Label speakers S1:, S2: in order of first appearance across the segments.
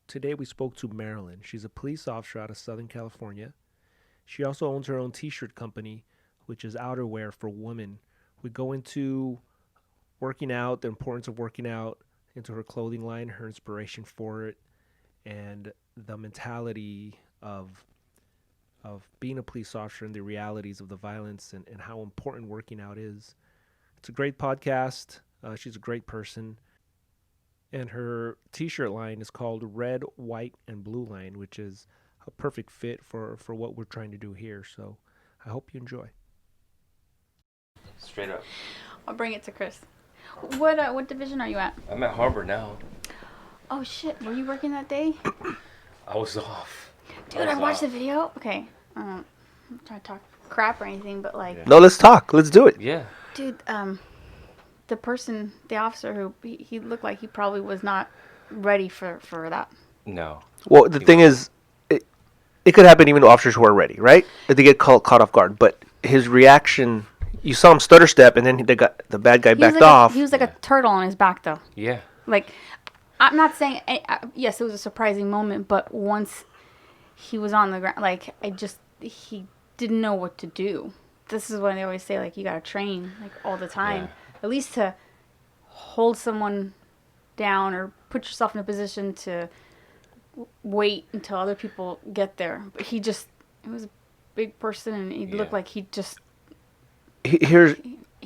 S1: Today we spoke to Marilyn. She's a police officer out of Southern California. She also owns her own t-shirt company, which is outerwear for women. We go into working out, the importance of working out, into her clothing line, her inspiration for it, and the mentality of being a police officer and the realities of the violence and how important working out is. It's a great podcast. She's a great person. And her t-shirt line is called Red, White, and Blueline, which is a perfect fit for what we're trying to do here. So I hope you enjoy.
S2: Straight up.
S3: I'll bring it to Chris. What division are you at?
S2: I'm at Harbor now.
S3: Oh shit, were you working that day?
S2: I was off.
S3: Dude, I watched the video. Okay. I'm not trying to talk crap or anything, but like...
S2: Yeah.
S1: No, let's talk. Let's do it.
S2: Yeah.
S3: Dude, the officer who, he looked like he probably was not ready for that.
S2: No.
S1: Well, the thing is, it could happen even to officers who are ready, right? If they get caught off guard. But his reaction, you saw him stutter step, and then the bad guy backed off.
S3: He was like a turtle on his back, though.
S2: Yeah.
S3: Like, I'm not saying, yes, it was a surprising moment, but once he was on the ground, like, he didn't know what to do. This is when they always say, like, you gotta train, like, all the time.
S2: Yeah.
S3: At least to hold someone down or put yourself in a position to wait until other people get there. But he was a big person, and he looked like he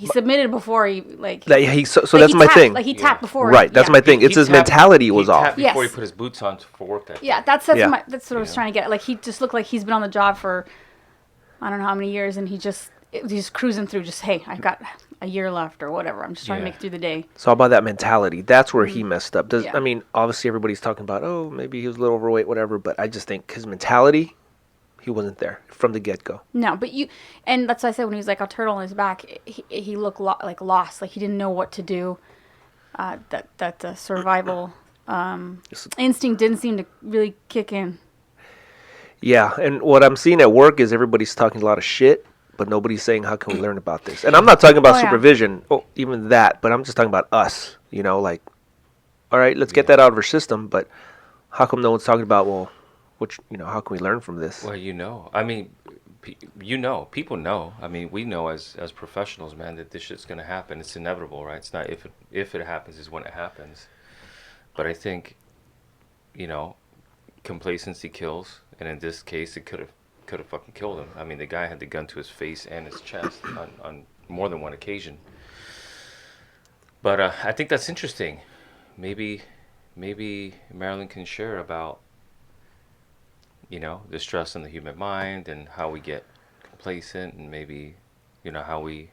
S3: submitted before he, like...
S1: So
S3: like
S1: that's my thing.
S3: Like, he tapped before.
S1: Right, that's my thing. It's his mentality was off.
S2: He tapped before
S3: Yes.
S2: he put his boots on for work that day.
S3: Yeah, that's what I was
S2: Yeah.
S3: trying to get. Like, he just looked like he's been on the job for I don't know how many years, and he's cruising through. Just, hey, I've got a year left or whatever. I'm just trying to make it through the day.
S1: It's all about that mentality. That's where he messed up.
S3: Yeah.
S1: I mean, obviously everybody's talking about, oh, maybe he was a little overweight, whatever. But I just think his mentality, he wasn't there from the get-go.
S3: No, but and that's what I said when he was like a turtle on his back. He looked like lost, like he didn't know what to do. That survival instinct didn't seem to really kick in.
S1: Yeah, and what I'm seeing at work is everybody's talking a lot of shit, but nobody's saying, how can we learn about this? And I'm not talking about supervision, even that, but I'm just talking about us, like, all right, let's get that out of our system, but how come no one's talking about, well, how can we learn from this?
S2: Well, I mean, people know. I mean, we know as professionals, man, that this shit's going to happen. It's inevitable, right? It's not if it happens is when it happens. But I think, complacency kills. And in this case, it could have fucking killed him. I mean, the guy had the gun to his face and his chest on more than one occasion. But I think that's interesting. Maybe Marilyn can share about, the stress on the human mind and how we get complacent, and maybe, how we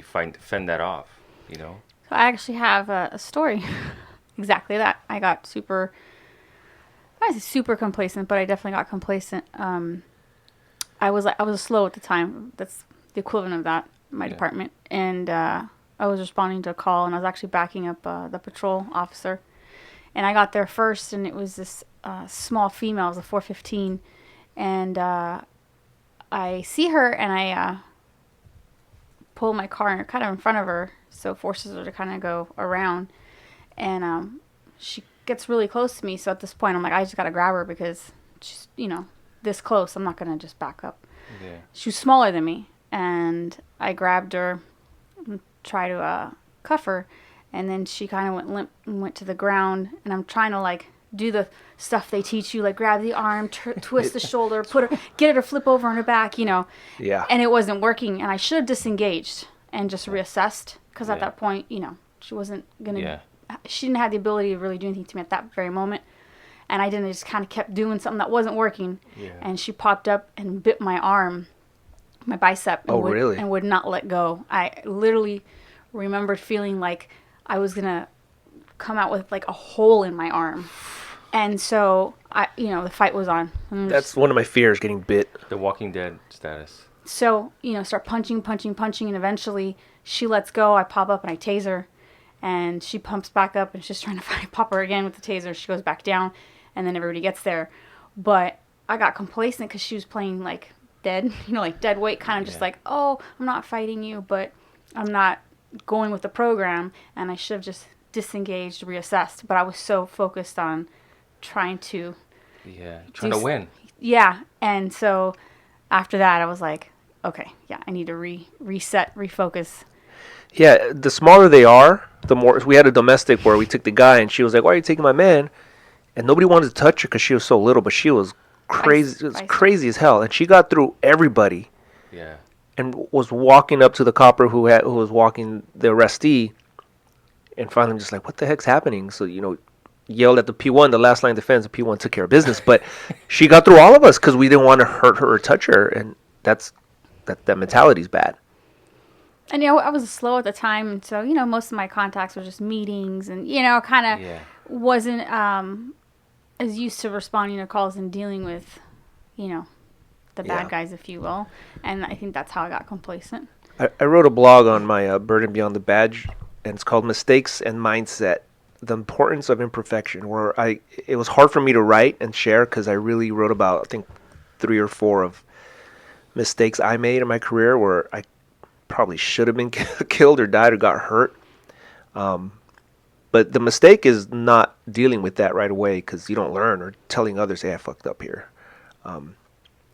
S2: fend that off.
S3: So I actually have a story, exactly that. I got super complacent, but I definitely got complacent. I was slow at the time. That's the equivalent of that in my department. And I was responding to a call, and I was actually backing up the patrol officer. And I got there first, and it was this small female. It was a 415. And I see her, and I pull my car kind of in front of her, so it forces her to kind of go around. And she gets really close to me, so at this point I'm like, I just gotta grab her because she's this close. I'm not gonna just back up.
S2: Yeah.
S3: She was smaller than me, and I grabbed her and tried to cuff her, and then she kind of went limp and went to the ground. And I'm trying to like do the stuff they teach you, like grab the arm, twist the shoulder, get her to flip over on her back,
S1: Yeah.
S3: And it wasn't working, and I should have disengaged and just reassessed, because at that point, she wasn't gonna.
S2: Yeah.
S3: She didn't have the ability to really do anything to me at that very moment. And I didn't. I just kind of kept doing something that wasn't working.
S2: Yeah.
S3: And she popped up and bit my arm, my bicep.
S1: Really?
S3: And would not let go. I literally remembered feeling like I was going to come out with like a hole in my arm. And so, the fight was on.
S1: That's one of my fears, getting bit.
S2: The Walking Dead status.
S3: So, start punching. And eventually she lets go. I pop up and I tase her. And she pumps back up, and she's trying to pop her again with the taser. She goes back down, and then everybody gets there. But I got complacent because she was playing like dead, like dead weight, kind of just like, oh, I'm not fighting you, but I'm not going with the program. And I should have just disengaged, reassessed. But I was so focused on trying to
S2: trying to win.
S3: Yeah, and so after that, I was like, okay, yeah, I need to reset, refocus.
S1: Yeah, the smaller they are, the more. We had a domestic where we took the guy, and she was like, "Why are you taking my man?" And nobody wanted to touch her because she was so little, but she was crazy. It was crazy as hell, and she got through everybody.
S2: Yeah.
S1: And was walking up to the copper who was walking the arrestee, and finally just like, "What the heck's happening?" So yelled at the P1, the last line of defense. The P1 took care of business, but she got through all of us because we didn't want to hurt her or touch her, and that mentality's bad.
S3: And I was slow at the time, and so most of my contacts were just meetings, and kind of wasn't as used to responding to calls and dealing with, the bad guys, if you will. And I think that's how I got complacent.
S1: I wrote a blog on my Burden Beyond the Badge, and it's called Mistakes and Mindset: The Importance of Imperfection, where it was hard for me to write and share because I really wrote about, I think, 3 or 4 of mistakes I made in my career where I probably should have been killed or died or got hurt. But the mistake is not dealing with that right away because you don't learn, or telling others, hey, I fucked up here.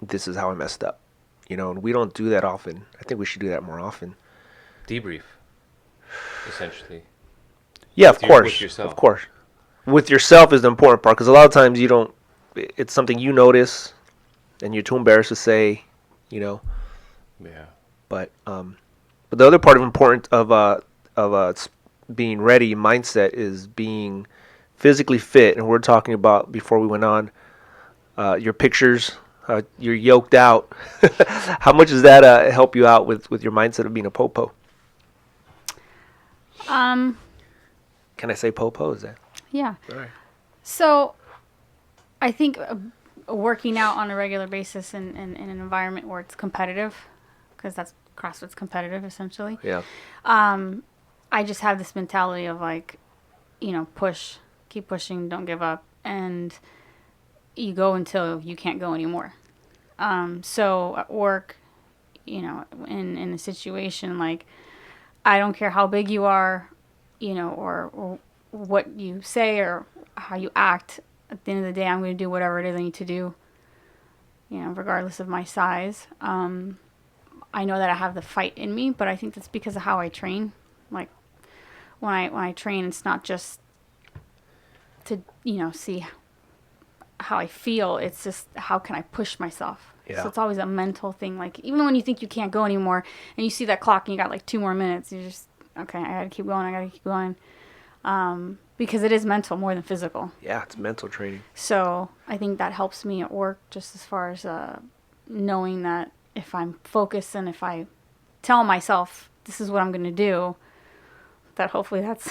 S1: This is how I messed up. And we don't do that often. I think we should do that more often.
S2: Debrief, essentially.
S1: Yeah, of course.
S2: With yourself.
S1: Of course. With yourself is the important part because a lot of times it's something you notice and you're too embarrassed to say, Yeah. But the other part of being ready, mindset, is being physically fit. And we're talking about, before we went on, your pictures, you're yoked out. How much does that help you out with your mindset of being a popo? Can I say popo? Is that?
S3: Yeah.
S1: All right.
S3: So I think working out on a regular basis in an environment where it's competitive, because that's CrossFit's competitive essentially.
S1: Yeah.
S3: I just have this mentality of push, keep pushing, don't give up, and you go until you can't go anymore. So at work, in a situation, I don't care how big you are, or what you say or how you act. At the end of the day, I'm going to do whatever it is I need to do, regardless of my size. I know that I have the fight in me, but I think that's because of how I train. Like when I train, it's not just to, see how I feel. It's just how can I push myself.
S1: Yeah.
S3: So it's always a mental thing. Even when you think you can't go anymore and you see that clock and you got 2 more minutes, you're just, okay, I got to keep going. Because it is mental more than physical.
S1: Yeah, it's mental training.
S3: So I think that helps me at work, just as far as knowing that if I'm focused and if I tell myself this is what I'm going to do, that hopefully that's...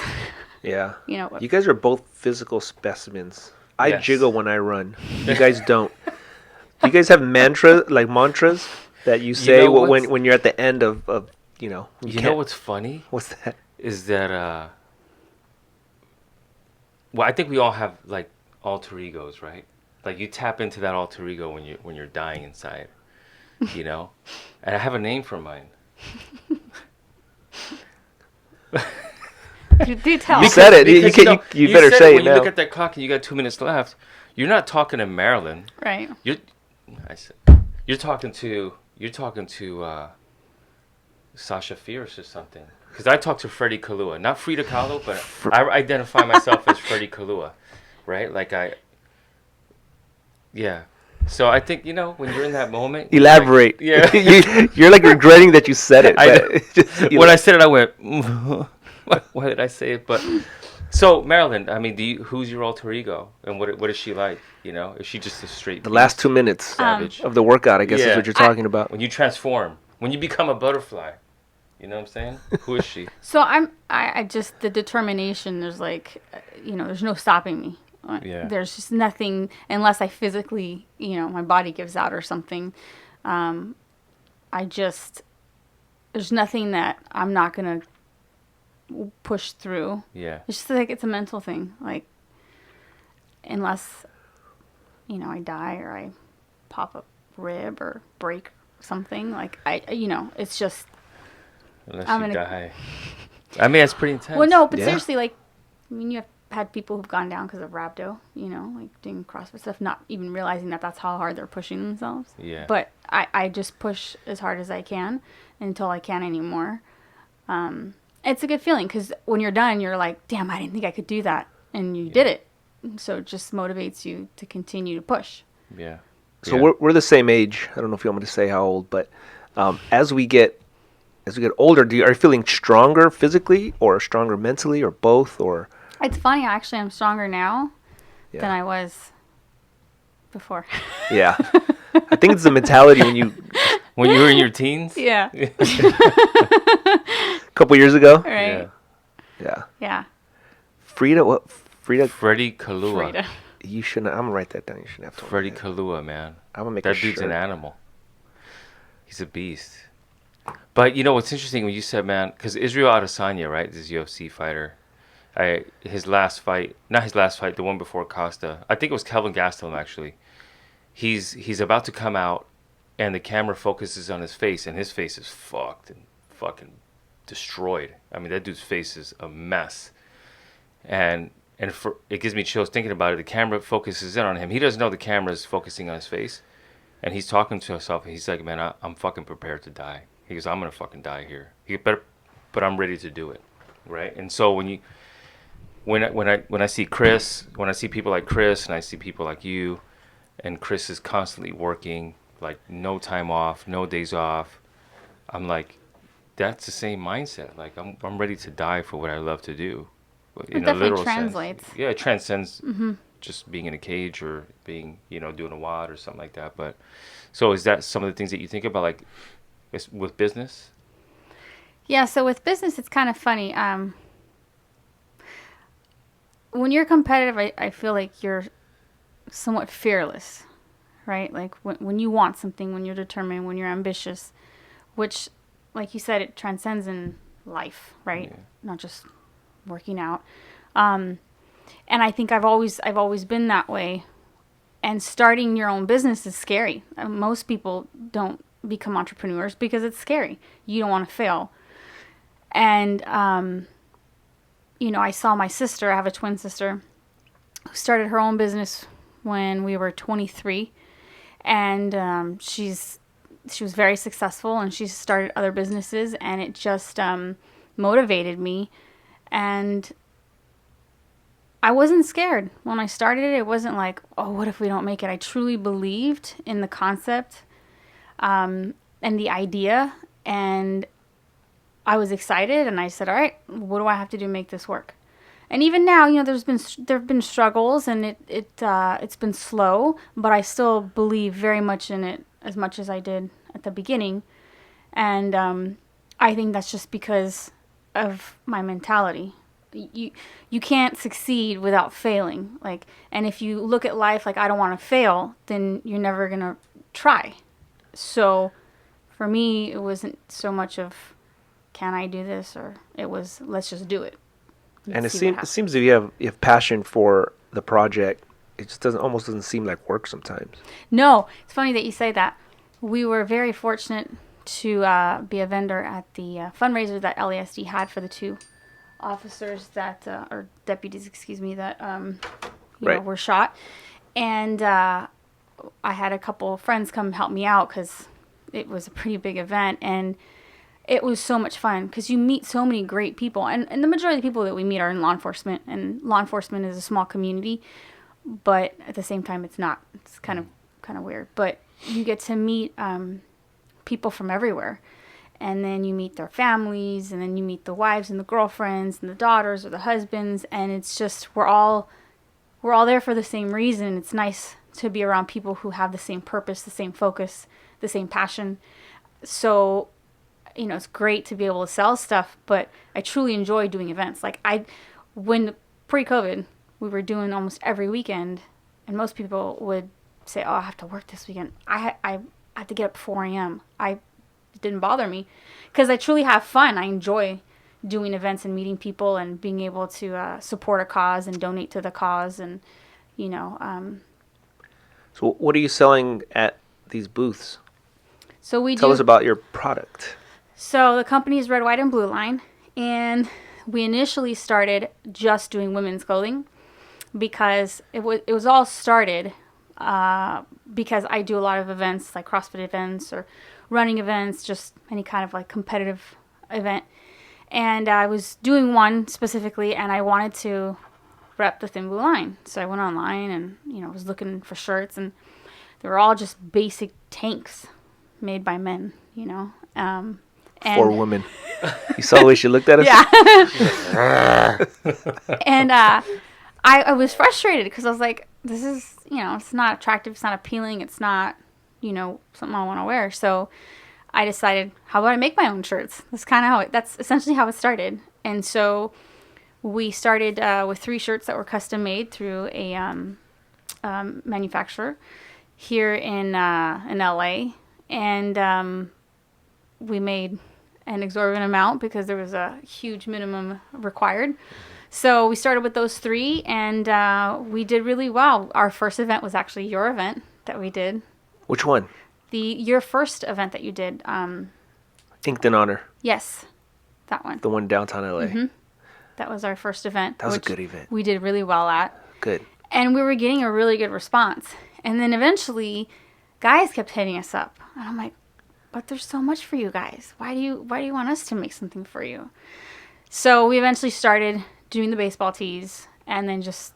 S1: Yeah. You guys are both physical specimens. I
S2: Yes.
S1: jiggle when I run. You guys don't. Do you guys have mantras that you say when you're at the end of you know
S2: what's funny?
S1: What's that?
S2: Is that I think we all have alter egos, right? You tap into that alter ego when you're dying inside, And I have a name for mine.
S3: Do tell.
S1: You said it. You better say it
S2: when
S1: now.
S2: you look at that clock and you got 2 minutes left, you're not talking to Marilyn.
S3: Right.
S2: You're talking to Sasha Fierce or something. Because I talk to Freddie Kalua, not Frida Kahlo, but I identify myself as Freddie Kalua, right? Yeah. So I think when you're in that moment.
S1: Elaborate.
S2: Yeah.
S1: You're regretting that you said it.
S2: When I said it, I went. Why did I say it? But so Marilyn, I mean, who's your alter ego, and what is she like? Is she just a straight?
S1: The last 2 minutes
S2: savage
S1: of the workout, I guess, is what you're talking about.
S2: When you transform, when you become a butterfly, you know what I'm saying? Who is she?
S3: So I just, the determination. There's there's no stopping me.
S2: Yeah.
S3: There's just nothing unless I physically, my body gives out or something. There's nothing that I'm not gonna push through.
S2: Yeah.
S3: It's just it's a mental thing. Unless, I die or I pop a rib or break something, it's just.
S2: Unless you die. I mean, it's pretty intense.
S3: Well, no, but seriously, you have had people who've gone down because of rhabdo, like doing CrossFit stuff, not even realizing that that's how hard they're pushing themselves.
S2: Yeah.
S3: But I just push as hard as I can until I can't anymore. It's a good feeling because when you're done, you're like, damn, I didn't think I could do that. And you did it. So it just motivates you to continue to push.
S2: Yeah.
S1: So we're the same age. I don't know if you want me to say how old, but as we get older, are you feeling stronger physically or stronger mentally or both? Or
S3: it's funny, actually, I'm stronger now than I was before.
S1: Yeah, I think it's the mentality when you
S2: were in your teens.
S3: Yeah.
S1: A couple years ago.
S3: Right.
S1: Yeah.
S3: Yeah.
S2: Freddie Kalua.
S1: You shouldn't. I'm gonna write that down. You shouldn't have to.
S2: Freddie Kalua, man.
S1: I'm gonna make
S2: that dude's an animal. He's a beast. But you know what's interesting when you said, man, because Israel Adesanya, right, this UFC fighter, his last fight, not his last fight, the one before Costa, I think it was Kelvin Gastelum actually. He's about to come out, and the camera focuses on his face, and his face is fucked and fucking destroyed. I mean, that dude's face is a mess, and it gives me chills thinking about it. The camera focuses in on him. He doesn't know the camera is focusing on his face, and he's talking to himself, and he's like, man, I'm fucking prepared to die. He goes, I'm gonna fucking die here. But I'm ready to do it, right? And so when I see Chris, when I see people like Chris, and I see people like you, and Chris is constantly working, like no time off, no days off, I'm like, that's the same mindset. Like I'm ready to die for what I love to do.
S3: It definitely translates.
S2: Sense. Yeah, it transcends just being in a cage or being, doing a WOD or something like that. But so is that some of the things that you think about, like with business?
S3: Yeah, so with business, it's kind of funny. When you're competitive, I feel like you're somewhat fearless, right? Like when you want something, when you're determined, when you're ambitious, which, like you said, it transcends in life, right? Yeah. Not just working out. And I think I've always been that way. And starting your own business is scary. Most people don't become entrepreneurs because it's scary. You don't want to fail. And, I saw my sister, I have a twin sister, who started her own business when we were 23. And she was very successful, and she started other businesses, and it just motivated me. And I wasn't scared. When I started it, it wasn't like, oh, what if we don't make it? I truly believed in the concept and the idea, and I was excited, and I said, all right, what do I have to do to make this work? And even now, there have been struggles, and it's been slow, but I still believe very much in it as much as I did at the beginning. And I think that's just because of my mentality. You can't succeed without failing. And if you look at life like, I don't want to fail, then you're never going to try. So for me, it wasn't so much of, can I do this? Or it was, let's just do it.
S1: And it seems that you have passion for the project. It just almost doesn't seem like work sometimes.
S3: No, it's funny that you say that. We were very fortunate to be a vendor at the fundraiser that LASD had for the two officers that, or deputies, excuse me, that were shot. And I had a couple of friends come help me out because it was a pretty big event, and it was so much fun because you meet so many great people, and the majority of the people that we meet are in law enforcement, and law enforcement is a small community, but at the same time it's not. It's kind of weird, but you get to meet people from everywhere, and then you meet their families, and then you meet the wives and the girlfriends and the daughters or the husbands, and it's just we're all there for the same reason. It's nice to be around people who have the same purpose, the same focus, the same passion. So it's great to be able to sell stuff, but I truly enjoy doing events. When pre-COVID, we were doing almost every weekend, and most people would say, oh, I have to work this weekend. I had to get up 4 a.m. It didn't bother me because I truly have fun. I enjoy doing events and meeting people and being able to support a cause and donate to the cause. And,
S1: So what are you selling at these booths?
S3: So
S1: Tell us about your product.
S3: So the company is Red, White, and Blueline, and we initially started just doing women's clothing because it was all started because I do a lot of events like CrossFit events or running events, just any kind of like competitive event. And I was doing one specifically, and I wanted to rep the Thin Blue Line. So I went online and, was looking for shirts, and they were all just basic tanks made by men, And
S1: For women. You saw the way she looked at us?
S3: Yeah. And I was frustrated because I was like, this is, it's not attractive. It's not appealing. It's not, something I want to wear. So I decided, how about I make my own shirts? That's essentially how it started. And so we started with 3 shirts that were custom made through a manufacturer here in LA. And we made an exorbitant amount because there was a huge minimum required. So we started with those 3, and we did really well. Our first event was actually your event that we did.
S1: Which one?
S3: Your first event that you did.
S1: Inked in Honor.
S3: Yes, that one.
S1: The one in downtown LA.
S3: Mm-hmm. That was our first event.
S1: That was a good event.
S3: We did really well at.
S1: Good.
S3: And we were getting a really good response. And then eventually, guys kept hitting us up. And I'm like, but there's so much for you guys. Why do you want us to make something for you? So we eventually started doing the baseball tees. And then just,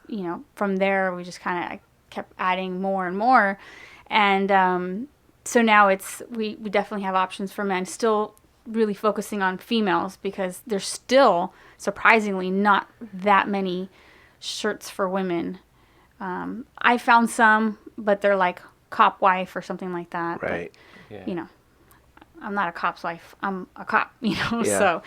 S3: from there, we just kind of kept adding more and more. And so now we definitely have options for men. Still really focusing on females because there's still, surprisingly, not that many shirts for women. I found some, but they're like cop wife or something like that.
S1: Right.
S3: But, yeah. I'm not a cop's wife. I'm a cop, Yeah.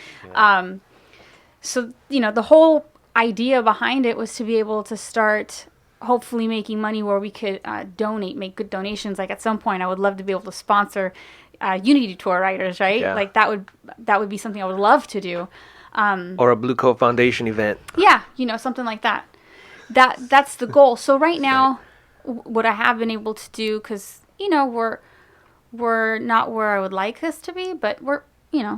S3: So, the whole idea behind it was to be able to start hopefully making money where we could donate, make good donations. Like at some point, I would love to be able to sponsor Unity Tour riders, right?
S1: Yeah.
S3: Like that would be something I would love to do.
S1: Or a Blue Coat Foundation event.
S3: Yeah, something like that. That's the goal. So right now, what I have been able to do, because we're not where I would like us to be, but we're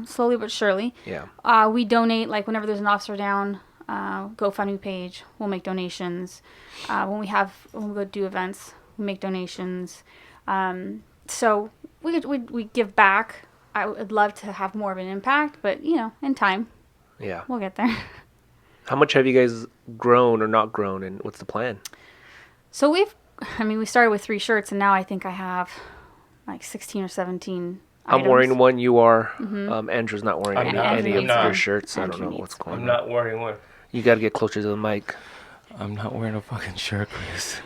S3: slowly but surely.
S1: Yeah.
S3: We donate, like whenever there's an officer down, GoFundMe page, we'll make donations. When we go do events, we make donations. So we give back. I would love to have more of an impact, but in time,
S1: yeah,
S3: we'll get there.
S1: How much have you guys grown or not grown, and what's the plan?
S3: So we started with 3 shirts, and now I think I have like 16 or 17
S1: I'm
S3: items.
S1: wearing one. You are.
S3: Mm-hmm.
S1: Andrew's not wearing
S2: I'm
S1: any of
S2: not.
S1: your shirts.
S3: Andrew
S1: I don't know
S3: needs
S1: what's going
S2: I'm
S1: on.
S2: not wearing one.
S1: You got to get closer to the mic.
S2: I'm not wearing a fucking shirt, Chris.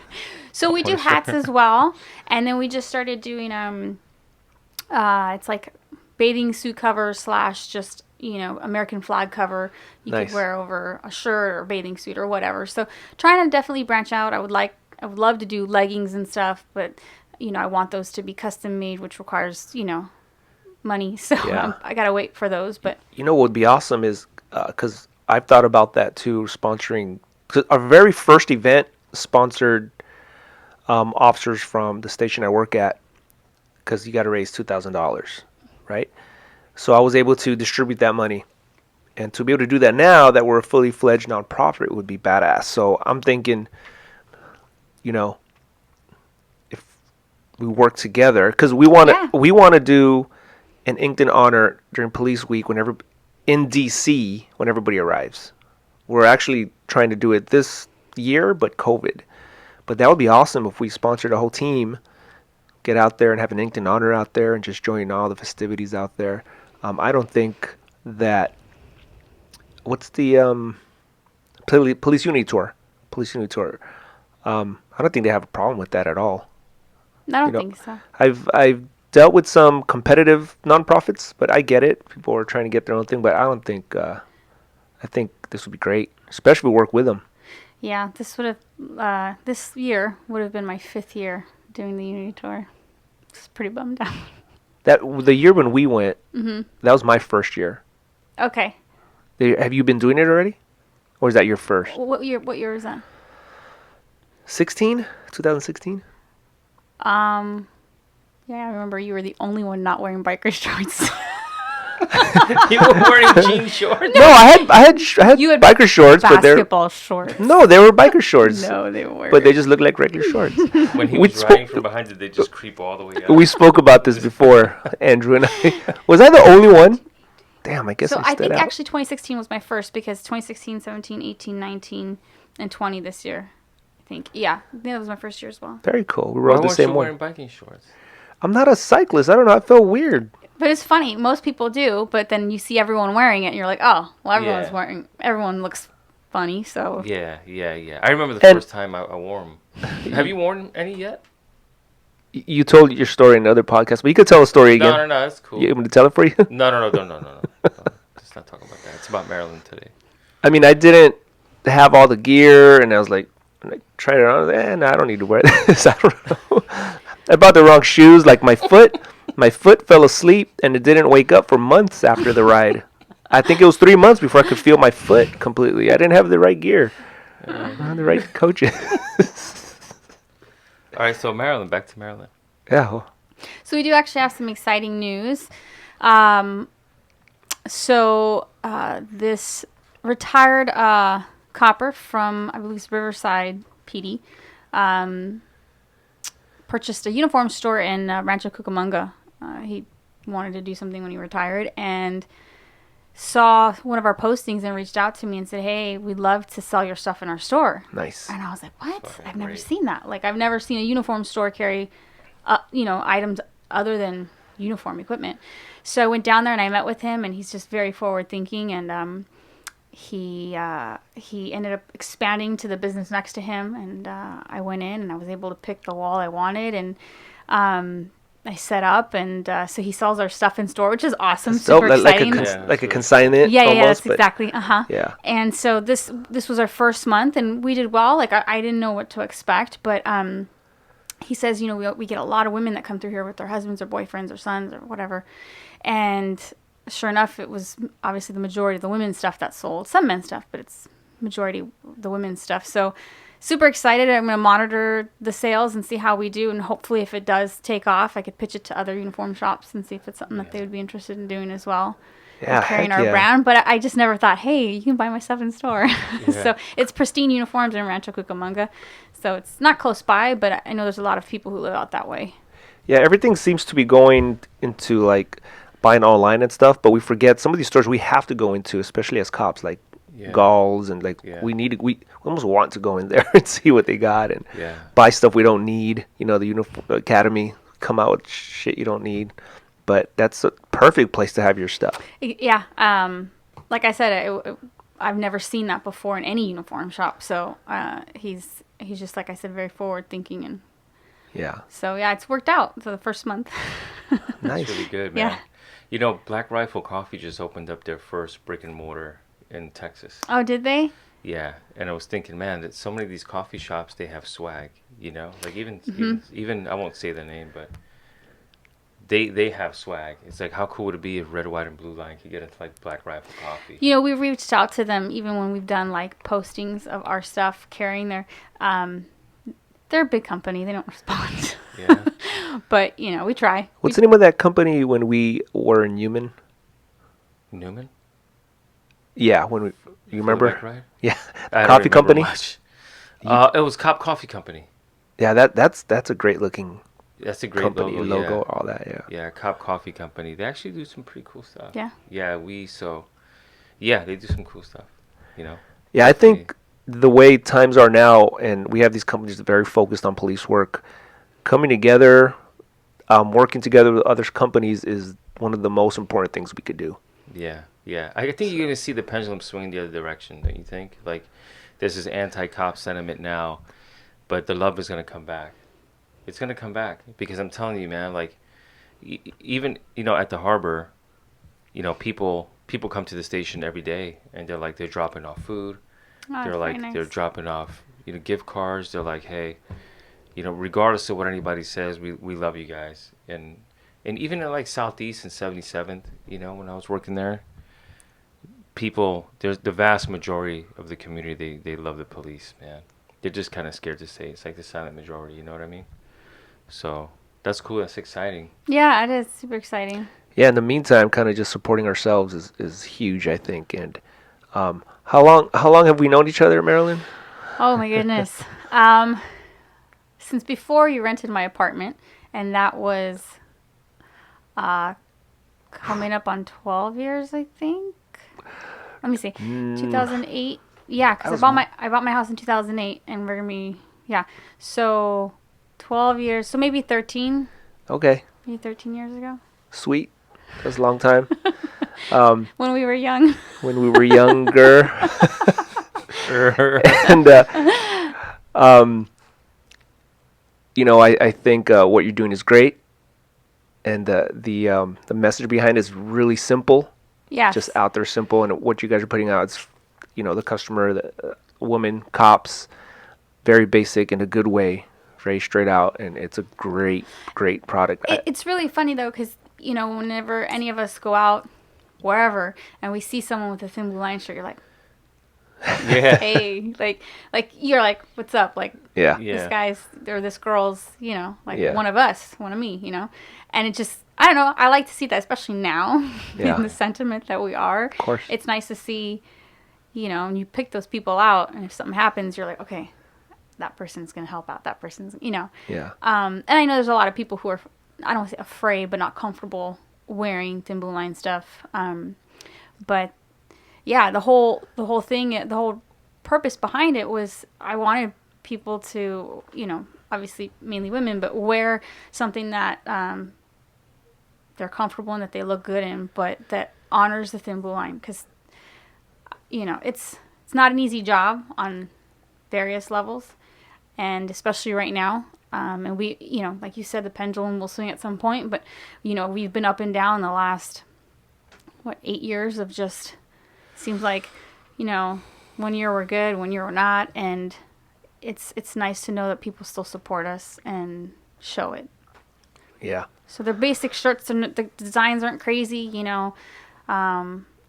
S3: So we do hats as well, and then we just started doing it's like bathing suit cover / just American flag cover you
S1: Nice.
S3: could wear over a shirt or bathing suit or whatever. So trying to definitely branch out. I would love to do leggings and stuff, but I want those to be custom made, which requires money. So
S1: Yeah.
S3: I gotta wait for those. But
S1: What would be awesome is because I've thought about that too, sponsoring. 'Cause our very first event sponsored officers from the station I work at, because you got to raise $2,000, right? So I was able to distribute that money, and to be able to do that now that we're a fully fledged nonprofit would be badass. So I'm thinking, if we work together, because we want to do an Inked in Honor during Police Week in DC when everybody arrives. We're actually trying to do it this year, but COVID. But that would be awesome if we sponsored a whole team, get out there and have an Inked in Honor out there and just join all the festivities out there. I don't think that... What's the Police Unity Tour? Police Unity Tour. I don't think they have a problem with that at all.
S3: I don't think so.
S1: I've dealt with some competitive nonprofits, but I get it. People are trying to get their own thing, but I don't think... I think this would be great, especially if we work with them.
S3: Yeah, this year would have been my 5th year doing the Unity Tour. It's pretty bummed out.
S1: The year when we went,
S3: Mm-hmm.
S1: that was my first year.
S3: Okay.
S1: Have you been doing it already? Or is that your first?
S3: What year was that?
S1: 2016?
S3: Yeah, I remember you were the only one not wearing biker shorts.
S2: You were wearing jean shorts?
S1: No, I had
S3: You had
S1: biker shorts, but they're
S3: basketball shorts.
S1: no, they were biker shorts.
S3: No, they weren't.
S1: But they just look like regular shorts.
S2: When he
S1: We
S2: was riding
S1: spoke-
S2: from behind, did they just creep all the way out?
S1: We spoke about this before, Andrew and I. Was I the only one? Damn, I guess
S3: So
S1: I
S3: I
S1: stood
S3: think
S1: out.
S3: actually 2016 was my first because 2016, 17, 18, 19, and 20 this year. I think. Yeah, that was my first year as well.
S1: Very cool. We
S2: Why
S1: rode the
S2: weren't
S1: same
S2: you
S1: one.
S2: wearing biking shorts?
S1: I'm not a cyclist. I don't know. I felt weird.
S3: But it's funny. Most people do, but then you see everyone wearing it, and you're like, oh, well, everyone's
S2: Yeah.
S3: wearing. Everyone looks funny, so.
S2: Yeah. I remember the
S1: And-
S2: first time I wore them. Have you worn any yet?
S1: You told your story in another podcast, but you could tell a story again.
S2: No, that's cool.
S1: You want me to tell it for you?
S2: No. Let's not talk about that. It's about Marilyn today.
S1: I mean, I didn't have all the gear, and I was like, when I tried it on, I was like, no, I don't need to wear this. I don't know. I bought the wrong shoes. Like my foot fell asleep, and it didn't wake up for months after the ride. I think it was 3 months before I could feel my foot completely. I didn't have the right gear. I didn't have the right coaches.
S2: All right, so Marilyn, back to Marilyn.
S1: Yeah. Well,
S3: So we do actually have some exciting news. This retired copper from, I believe, it's Riverside PD, purchased a uniform store in Rancho Cucamonga. He wanted to do something when he retired and saw one of our postings and reached out to me and said, hey, we'd love to sell your stuff in our store.
S1: nice.
S3: And I was like, what?
S2: Fucking
S3: I've never
S2: great.
S3: seen that. Like, I've never seen a uniform store carry, items other than uniform equipment. So I went down there and I met with him, and he's just very forward thinking. And he ended up expanding to the business next to him. And I went in and I was able to pick the wall I wanted. And I set up, and so he sells our stuff in store, which is awesome.
S1: So,
S3: Super exciting.
S1: like a consignment.
S3: Yeah,
S1: almost,
S3: that's
S1: but
S3: exactly.
S1: Yeah.
S3: And so this was our first month, and we did well. Like I didn't know what to expect, but he says, we get a lot of women that come through here with their husbands or boyfriends or sons or whatever, and sure enough, it was obviously the majority of the women's stuff that sold. Some men's stuff, but it's majority the women's stuff. So super excited. I'm going to monitor the sales and see how we do, and hopefully if it does take off, I could pitch it to other uniform shops and see if it's something that they would be interested in doing as well.
S1: Yeah,
S3: Carrying
S1: heck
S3: our
S1: yeah.
S3: brand, but I just never thought, hey, you can buy my stuff in store.
S2: Yeah.
S3: So it's Pristine Uniforms in Rancho Cucamonga. So it's not close by, but I know there's a lot of people who live out that way.
S1: Yeah, everything seems to be going into like buying online and stuff, but we forget some of these stores we have to go into, especially as cops, like Galls, and like
S2: Yeah.
S1: we almost want to go in there and see what they got and
S2: Yeah.
S1: buy stuff we don't need. The uniform academy come out with shit you don't need, but that's a perfect place to have your stuff.
S3: Yeah. Like I said, I've never seen that before in any uniform shop. So he's just, like I said, very forward thinking, and
S1: Yeah,
S3: so yeah, it's worked out for the first month.
S1: nice.
S2: That's really good,
S3: Yeah.
S2: man. Black Rifle Coffee just opened up their first brick and mortar in Texas.
S3: Oh, did they?
S2: Yeah, and I was thinking, man, that so many of these coffee shops, they have swag, like
S3: Mm-hmm.
S2: even I won't say the name, but they have swag. It's like, how cool would it be if Red, White, and Blueline could get into like Black Rifle Coffee?
S3: We reached out to them even when we've done like postings of our stuff carrying their. They're a big company. They don't respond.
S2: Yeah.
S3: But we try.
S1: What's the name of that company when we were in Newman?
S2: Newman?
S1: Yeah, when you remember?
S2: Bike ride?
S1: Yeah,
S2: I don't
S1: coffee
S2: remember
S1: company.
S2: much. It was Cop Coffee Company.
S1: Yeah, that's a great looking
S2: That's a great
S1: company logo,
S2: Yeah.
S1: all that. Yeah.
S2: Yeah, Cop Coffee Company. They actually do some pretty cool stuff.
S3: Yeah.
S2: Yeah, they do some cool stuff.
S1: Yeah, I think the way times are now, and we have these companies that are very focused on police work, coming together, working together with other companies is one of the most important things we could do.
S2: Yeah. I think you're gonna see the pendulum swing the other direction, don't you think? Like, there's this anti-cop sentiment now, but the love is gonna come back. It's gonna come back because I'm telling you, man. Like, even at the harbor, people come to the station every day, and they're dropping off food.
S3: Oh,
S2: They're
S3: that's
S2: like
S3: very nice.
S2: they're dropping off gift cards. They're like, hey, regardless of what anybody says, we love you guys. And even in like Southeast and 77th, when I was working there, there's the vast majority of the community, they love the police, man. They're just kind of scared to say it. It's like the silent majority, you know what I mean? So that's cool. That's exciting.
S3: Yeah, it is super exciting.
S1: Yeah, in the meantime, kind of just supporting ourselves is huge, I think. And how long have we known each other, Marilyn?
S3: Oh my goodness. Since before you rented my apartment, and that was coming up on 12 years, I think. Let me see. 2008. Yeah, because I bought my house in 2008, and we're gonna be So 12 years. So maybe 13.
S1: Okay.
S3: Maybe 13 years ago.
S1: Sweet. That was a long time.
S3: When we were young.
S1: When we were younger. And I think what you're doing is great, and the message behind it is really simple.
S3: Yes.
S1: Just out there, simple, and what you guys are putting out is, the customer, the woman, cops, very basic in a good way, very straight out, and it's a great product.
S3: It's really funny though, because whenever any of us go out wherever and we see someone with a Thin Blue Line shirt, you're like,
S2: Yeah.
S3: hey, like you're like, what's up? Like,
S1: Yeah.
S3: this guy's or this girl's,
S1: Yeah.
S3: one of us, one of me, and it just, I don't know, I like to see that, especially now
S1: Yeah.
S3: in the sentiment that we are.
S1: Of course.
S3: It's nice to see, and you pick those people out, and if something happens, you're like, okay, that person's gonna help out. That person's,
S1: Yeah.
S3: And I know there's a lot of people who are, I don't want to say afraid, but not comfortable wearing Thin Blue Line stuff. But yeah, the whole thing, the whole purpose behind it was I wanted people to, obviously mainly women, but wear something that they're comfortable in, that they look good in, but that honors the Thin Blue Line, because it's not an easy job on various levels, and especially right now. And we, like you said, the pendulum will swing at some point, but we've been up and down the last 8 years of just, seems like, 1 year we're good, 1 year we're not, and it's nice to know that people still support us and show it.
S1: Yeah.
S3: So they're basic shirts, and the designs aren't crazy,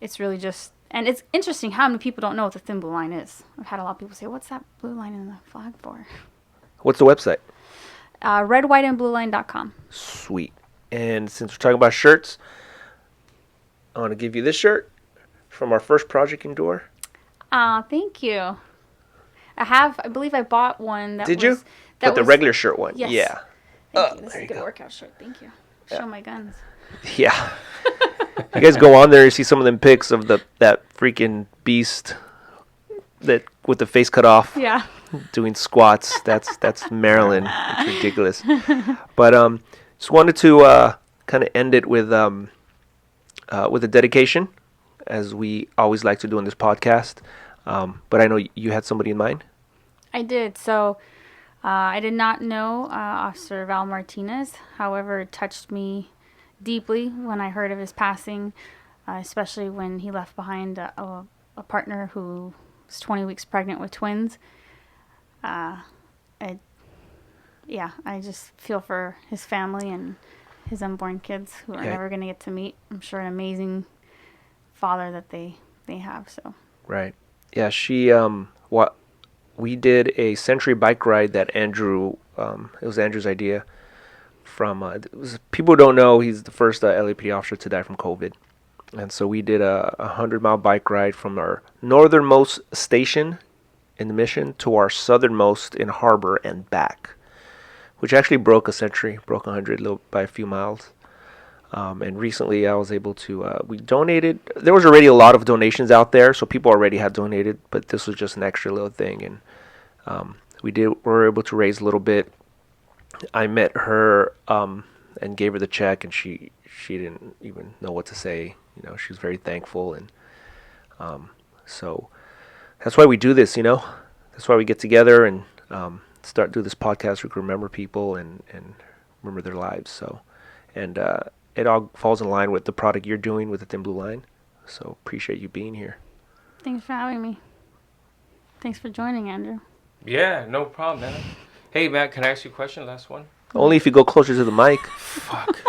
S3: it's really just, and it's interesting how many people don't know what the Thin Blue Line is. I've had a lot of people say, what's that blue line in the flag for?
S1: What's the website?
S3: Red White and Blueline.com.
S1: Sweet. And since we're talking about shirts, I want to give you this shirt from our first project Endure.
S3: Thank you. I believe I bought one.
S1: Did you? But the regular shirt one.
S3: Yes.
S1: Yeah.
S3: Thank you. This
S1: there
S3: is a
S1: you
S3: good
S1: go.
S3: workout shirt. Thank you.
S1: Yeah.
S3: Show my guns.
S1: Yeah. You guys go on there, you see some of them pics of that freaking beast that with the face cut off.
S3: Yeah.
S1: Doing squats. That's Marilyn. It's ridiculous. But just wanted to kind of end it with a dedication, as we always like to do on this podcast. But I know you had somebody in mind.
S3: I did. So I did not know Officer Val Martinez. However, it touched me deeply when I heard of his passing, especially when he left behind a partner who was 20 weeks pregnant with twins. I just feel for his family and his unborn kids who are never going to get to meet. I'm sure an amazing father that they have. So
S1: Right. Yeah, she we did a century bike ride that Andrew it was Andrew's idea from people who don't know, he's the first LAPD officer to die from COVID. And so we did a 100-mile bike ride from our northernmost station in the Mission to our southernmost in Harbor and back, which actually broke a century, broke 100 by a few miles. And recently I was able to, we donated, there was already a lot of donations out there, so people already had donated, but this was just an extra little thing. And we were able to raise a little bit. I met her and gave her the check, and she didn't even know what to say. She was very thankful. And so that's why we do this, That's why we get together and do this podcast. We can remember people and remember their lives. So, and it all falls in line with the product you're doing with the Thin Blue Line. So appreciate you being here.
S3: thanks for having me. Thanks for joining, Andrew.
S2: Yeah, no problem, man. Hey, Matt, can I ask you a question? Last one.
S1: Only if you go closer to the mic.
S2: Fuck.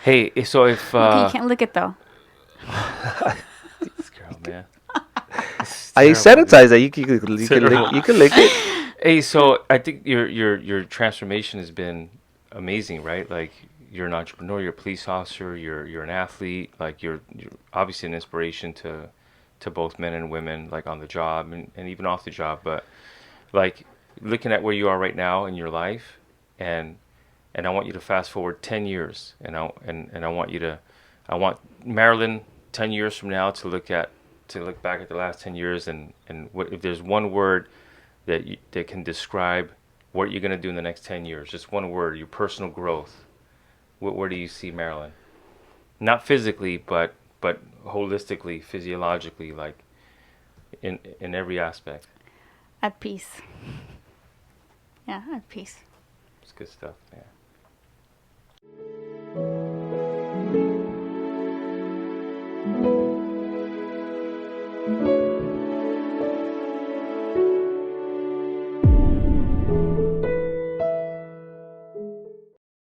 S2: Hey, so if
S3: Okay, you can't lick it though.
S2: this girl, man.
S1: I sanitize that. You can lick it.
S2: Hey, so I think your transformation has been amazing, right? Like you're an entrepreneur, you're a police officer, you're an athlete, like you're obviously an inspiration to both men and women, like on the job and even off the job. But like looking at where you are right now in your life, and I want you to fast forward 10 years, and I want you to, I want Marilyn 10 years from now to look back at the last 10 years, and what if there's one word that can describe what you're going to do in the next 10 years, just one word, your personal growth. Where do you see Marilyn? Not physically, but holistically, physiologically, like in every aspect.
S3: At peace. Yeah, at peace.
S2: It's good stuff, yeah.